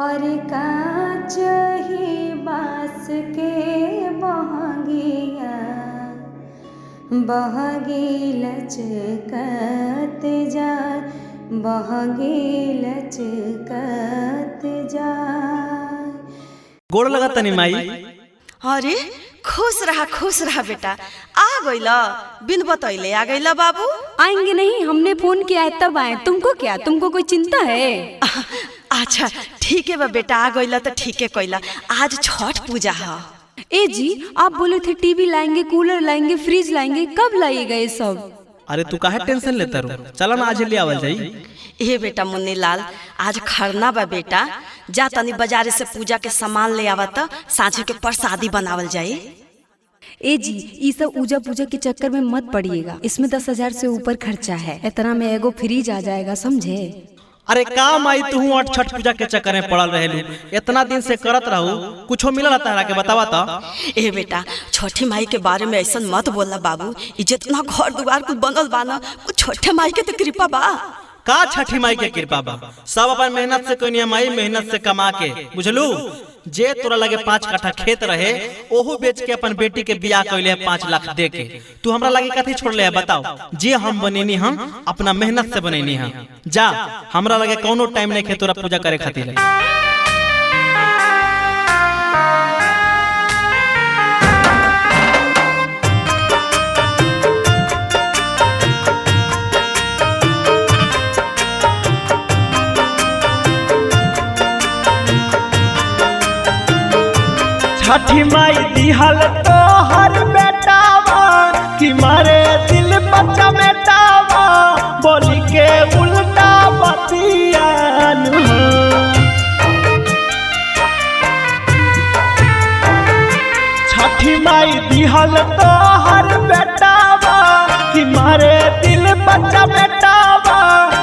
और कांच ही बाँस के बहंगिया बहगी लचकत जाए बहगी लचकत जाए। गोड़ लगा तनी माई। अरे खुश रहा बेटा। आ गईला बिन बतैले आ गईला बाबू। आएंगे नहीं, हमने फोन किया है तब आए। तुमको क्या, तुमको कोई चिंता है? अच्छा ठीक है बा बेटा, आ गईला तो ठीक है कइला। आज छठ पूजा है। ए जी, आप बोले थे टीवी लाएंगे, कूलर लाएंगे, फ्रिज लाएंगे, कब लाइएगा ये सब? अरे तू काहे टेंशन लेता रो, चला ना आज ले आवल जाई। ए बेटा मुन्नी लाल, आज खरना बा बेटा, जा तनी बाजारे से पूजा के सामान ले आवा त साँझे के प्रसादी बनावल जाई। ए जी, ये सब पूजा पूजा के चक्कर में मत पड़िएगा, इसमें 10,000 से ऊपर खर्चा है। इतना में एगो फ्रिज आ जाएगा, समझे? अरे का माई तू और छठ पूजा के चक्कर में पड़ल रहेलू, इतना दिन से करत रहू, कुछो मिलल तारा के बतावा त। ए बेटा छठी माई के बारे में ऐसा मत बोलना बाबू, जितना घर दुआर कुछ बनल बा ना, कुछ छठी माई के तो कृपा बा। का छठी माई के कृपा बा? सब अपन मेहनत से कोई माई, मेहनत से कमा के, बुझलू? जे तोरा लगे 5 कट्ठा खेत रहे, ओहू बेच के अपन बेटी के बियाह कइले 5 लाख दे के। तू हमरा लगे कथी छोड़ले है बताओ? जे हम बनेनी हम अपना मेहनत से बनेनी हम। जा, हमरा लगे कोनो टाइम नहीं खे तोरा पूजा करे खातिर। छठी माई दिहल तो हर बेटावा कि मारे दिल बच्चा बेटावा बोली के उल्टा बतियान। छठी माई दिहल तो हर बेटावा कि मारे दिल बच्चा बेटावा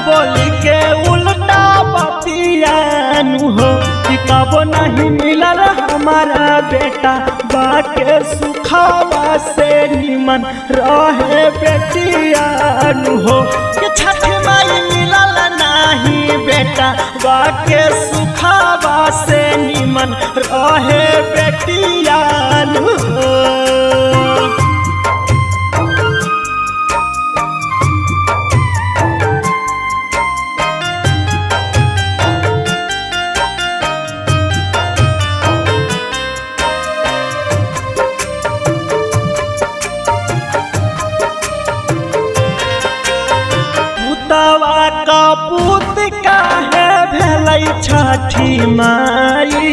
बोली के उल्टा बतियान हो। कि कब नहीं मिलल हमारा बेटा बाके सुखावा से निमन रहे बेटियान हो। कि छठी माई मिलल नहीं बेटा बाके सुखावा से निमन रहे बेटियान हो। का पूत काहे भेलै छठी माई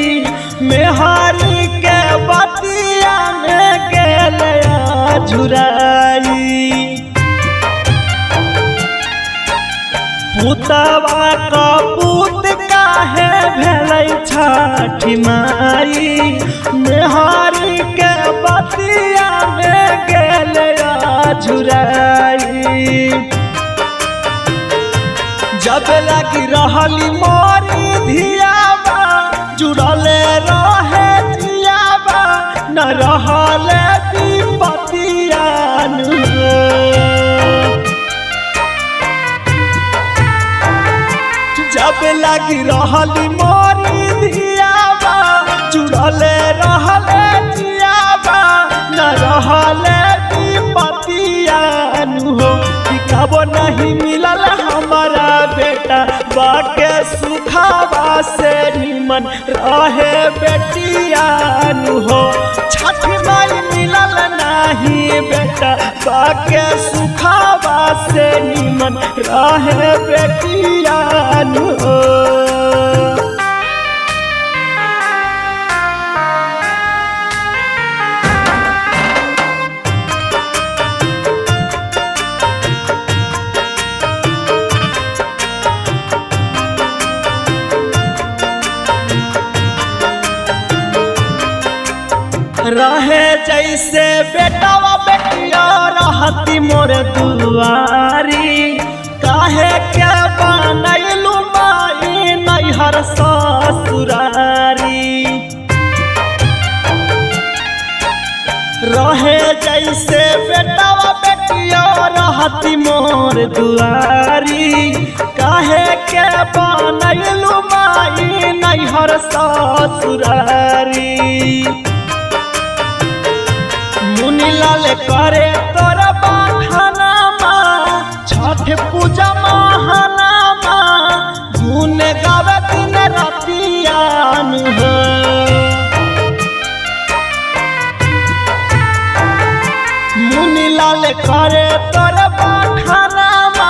मेहारी के बतिया में गेल झुराई। पुतवा का पूत काहे भेलै छठी माई मेहारी के बतिया में गेल झुराई। जब लगी रहली मोरी धियाबा जुड़ले रहे जियाबा न रहले विपतियान। जब लगी रहली मोरी धियाबा जुड़ले रहले जियाबा न रहले विपतियान हो। कि कब नहीं मिलल हमारा बेटा बाके सुखावा से निमन रहे बेटियान हो। छठी माई मिलल नहीं बेटा बाके सुखावा से निमन रहे बेटियान हो। रहे जैसे बेटावा बेटिया रहती मोर दुआरी काहे के बनैलू माई नैहर ससुरारी। रहे जैसे बेटावा बेटिया रहती मोर दुआरी काहे के बनैलू माई नैहर नैहर ससुरारी मुनीलाल करे तोर बखानामा छठ पूजा महानामा गुन गावे दिन रातियान हो मुनीलाल करे तोर बखानामा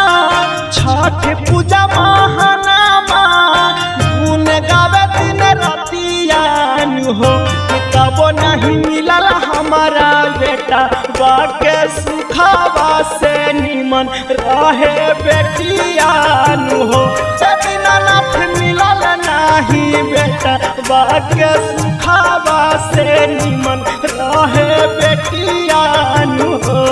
छठ पूजा महानामा गुन गावे दिन रातियान हो तब नहीं मिलल हमारा बेटा बाके सुखावा से निमन रहे बेटियान हो दीनानाथ मिलल नहीं बेटा बाके सुखावा से निमन रहे बेटियान हो।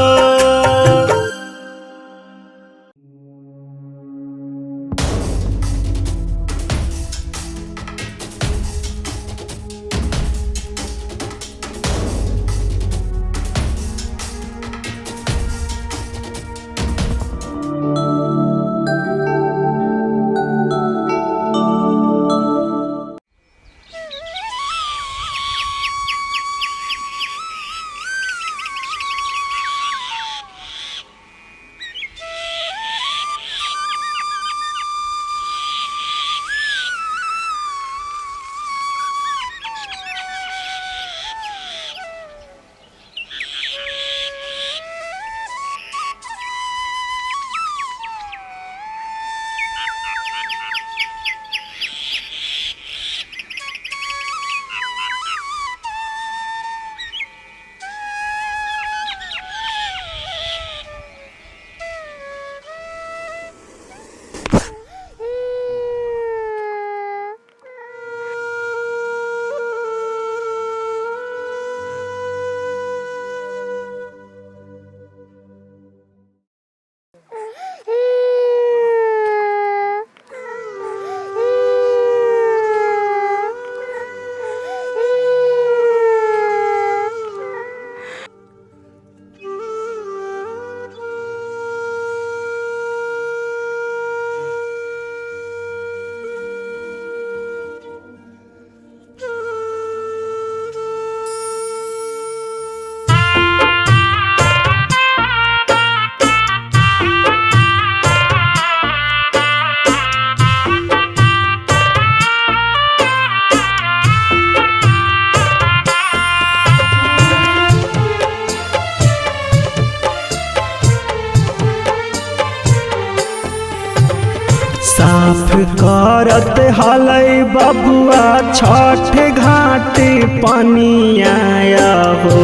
साफ करत हलै बबुआ छठ घाट पानी आया हो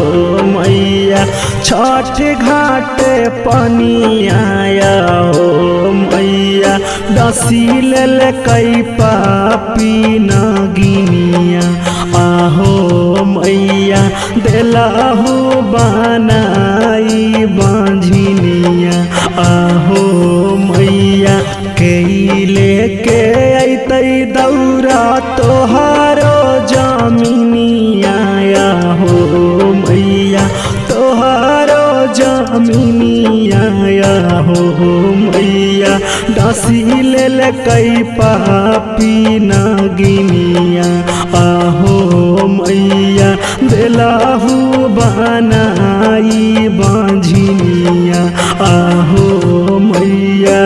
मैया छठ घाट पानी आया हो मैया डसी लेल कई पापी नगिनिया आहो मैया देलाहू बनाई बांझिनिया आहो मैया के लेके अतै दौरा तोहारो जमीनिया हो मैया तोहारो जमीनिया हो मैया डसी लेल कई पापी नगिनिया आहो मैया देलाहू बनाई बांझिनिया आहो मैया।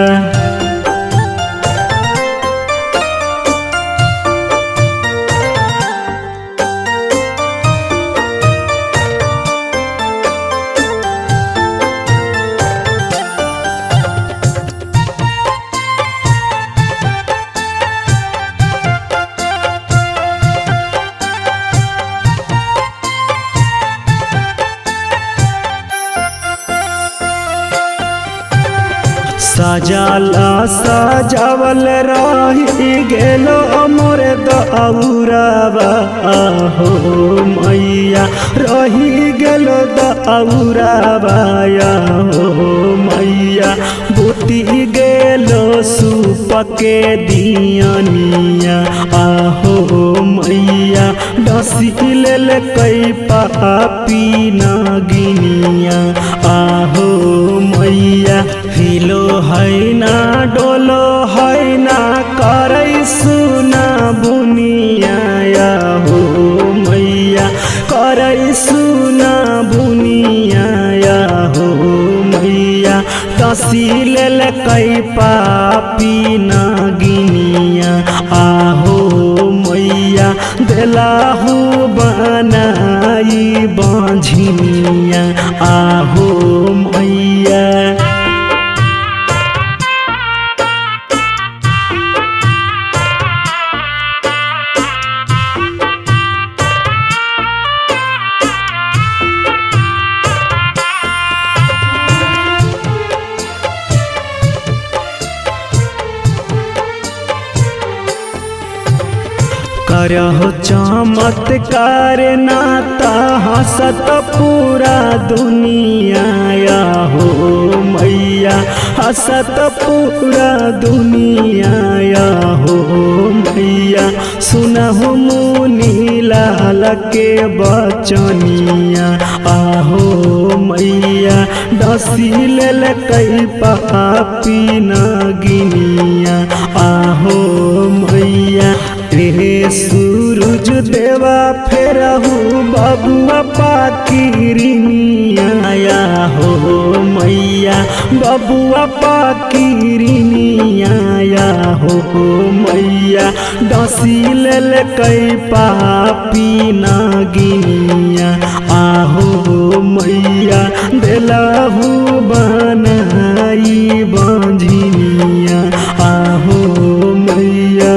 सजाला सजावल रही गेलो मोर दौरावा हो मैया रही गेलो दौरावा हो मैया बुती गेलो सुपके दियनिया आहो मैया डसी लेल कई पापी नगिनिया आहो मैया हिलो है ना डोलो है ना करे सुना बुनिया डसील कई पापी नागिनिया आहो मैया दिलाहू बनाई बांझिनिया आहो मैया। करहो चमत्कार नाता हंसत पूरा दुनिया हो मैया हंसत पूरा दुनिया हो मैया। सुनहु मुनि लाल के बचनिया आहो मैया डसील कई पापी नागिनिया आहो मैया। रे सूरज देवा फेरहू बबुआ पाकिरनिया हो मैया बबुआ पाकिरनिया हो मैया। डसील कई पापी नागिनिया आहो मैया दिलाहू बनाई बांझिनिया आहो मैया।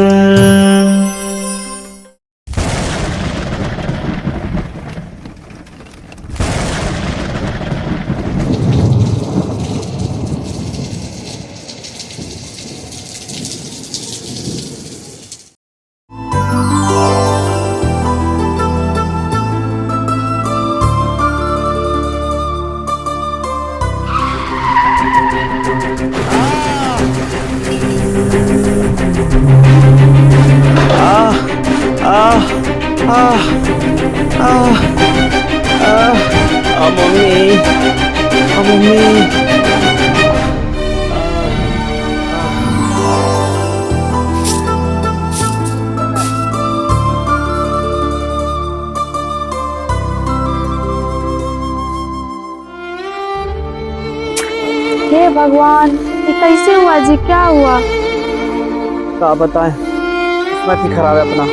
मम्मी हे भगवान ये कैसे हुआ जी, क्या हुआ? क्या बताएं, किस्मत ही खराब है अपना।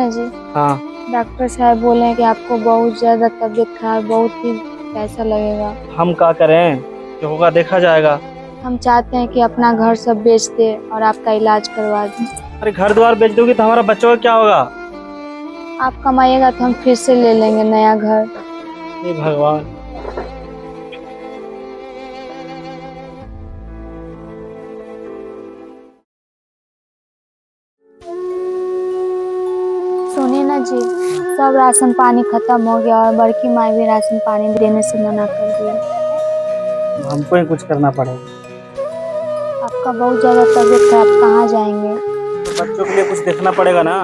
जी हाँ डॉक्टर साहब बोले हैं कि आपको बहुत ज्यादा तबीयत खराब, बहुत ही पैसा लगेगा। हम क्या करें, जो होगा देखा जाएगा। हम चाहते हैं कि अपना घर सब बेच दे और आपका इलाज करवा दें। अरे घर द्वार बेच दोगी तो हमारा बच्चों का क्या होगा? आप कमाइएगा तो हम फिर से ले लेंगे नया घर। हे भगवान। सुनिए ना जी, सब राशन पानी खत्म हो गया और बड़की माँ भी राशन पानी देने से मना कर दिया। हमको ही कुछ करना पड़ेगा। आपका बहुत ज्यादा तबीयत खराब, कहाँ जाएंगे? तो बच्चों के लिए कुछ देखना पड़ेगा ना।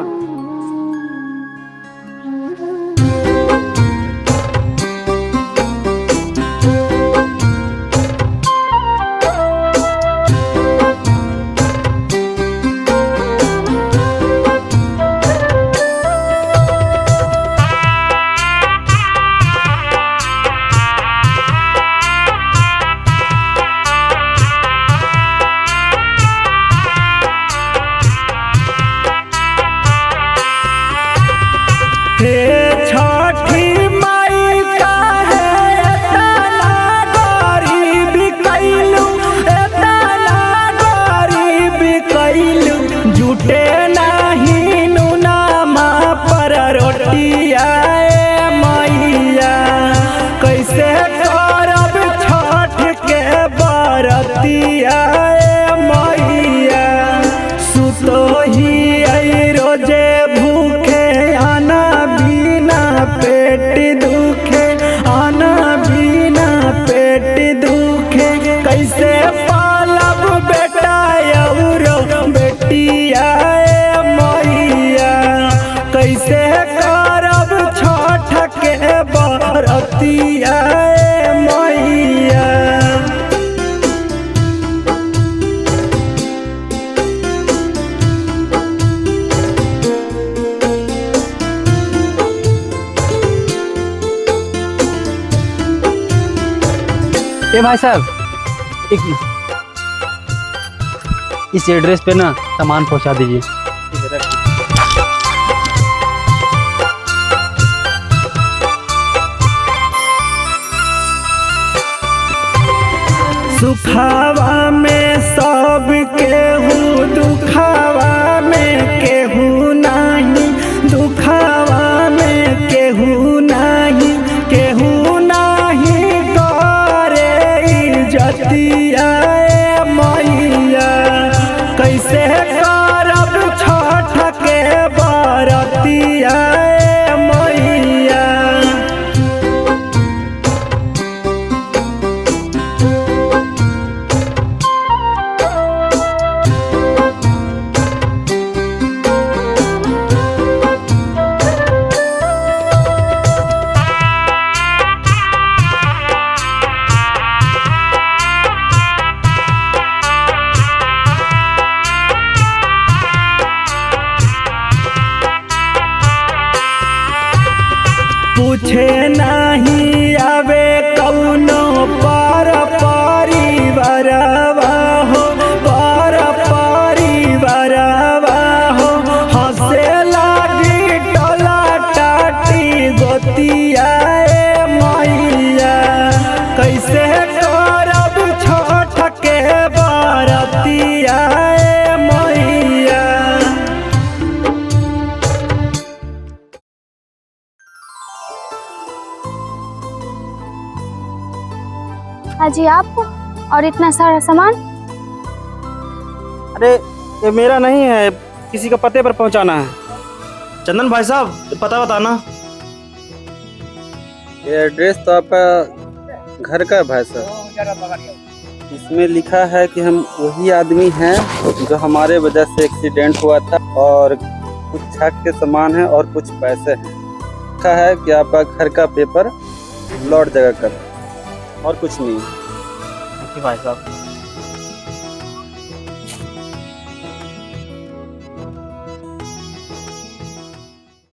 ए भाई साहब, इस एड्रेस पे ना सामान पहुंचा दीजिए। सुखावा में सब केहू, दुखावा में केहू नहीं, दुखावा में केहू नहीं, केहू नहीं करे इज्जतिया मैया। कैसे करब छठ के बरतिया मैया। पूछे नहीं आवे कौनो पर परिवारवा हो, पर परिवारवा हो। हंसे लागी टोला टाटी गोतिया मैया। कैसे करब छठ के बरतिया मैया। हाजी आप और इतना सारा सामान? अरे ये मेरा नहीं है, किसी का पते पर पहुंचाना है। चंदन भाई साहब पता बताना। ये एड्रेस तो आपका घर का है भाई साहब। इसमें लिखा है कि हम वही आदमी हैं जो हमारे वजह से एक्सीडेंट हुआ था, और कुछ छठ के सामान है और कुछ पैसे हैं। लिखा है कि आपका घर का पेपर लौट जाएगा कल, और कुछ नहीं। भाई साहब